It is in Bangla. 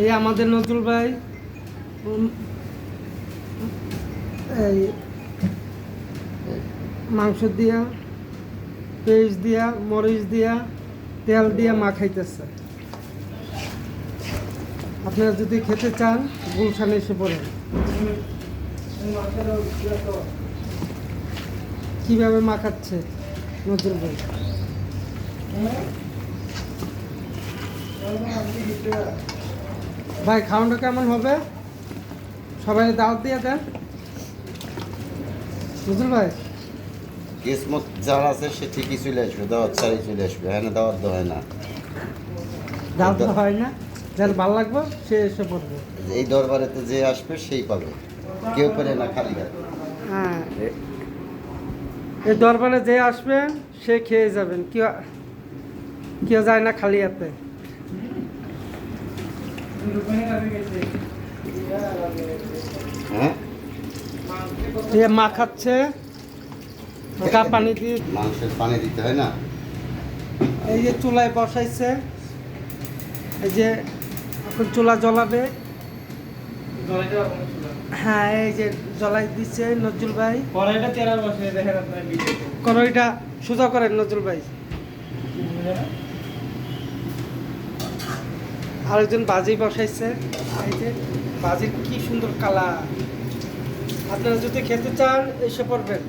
এই আমাদের নজরুল ভাই এই মাংস দিয়া, পেঁয়াজ দিয়া, মরিচ দিয়া, তেল দিয়া মাখাইতেছে। আপনারা যদি খেতে চান গুলশানে এসে পড়েন। কিভাবে মাখাচ্ছে নজরুল ভাই। ভাই খাওয়াটা কেমন হবে? সবাই দাওয়াত দিয়ে দেন নজরুল ভাই। কিসমত যার আছে সে ঠিকই চলে আসবে, দাওয়াত ছাড়াই চলে আসবে। হ্যাঁ, দাওয়াত দেওয়া হয় না, দাওয়াত তো হয় না, যার ভালো লাগবে সে এসে পড়বে। এই দরবারেতে যে আসবে সেই পাবে, কেউ পারে না খালি হাতে। হ্যাঁ, এই দরবারে যে আসবেন সে খেয়ে যাবেন, কেউ যায় না খালি হাতে। হ্যাঁ, এ মাখাচ্ছে হালকা পানি দিয়ে। মাংসের পানি দিতে হয় না। এই যে চুলায় বসাইছে, এই যে এখন চুলা জ্বলাবে। হ্যাঁ, এই যে জ্বলাই দিচ্ছে নজরুল ভাই। কড়াইটা তেরা বসে দেখেন আপনার ভিডিওতে। কড়াইটা সোজা করেন নজরুল ভাই। আরেকজন বাজি বসাইছে, এই যে বাজির কি সুন্দর কালার। আপনারা যদি খেতে চান এসে পড়বেন।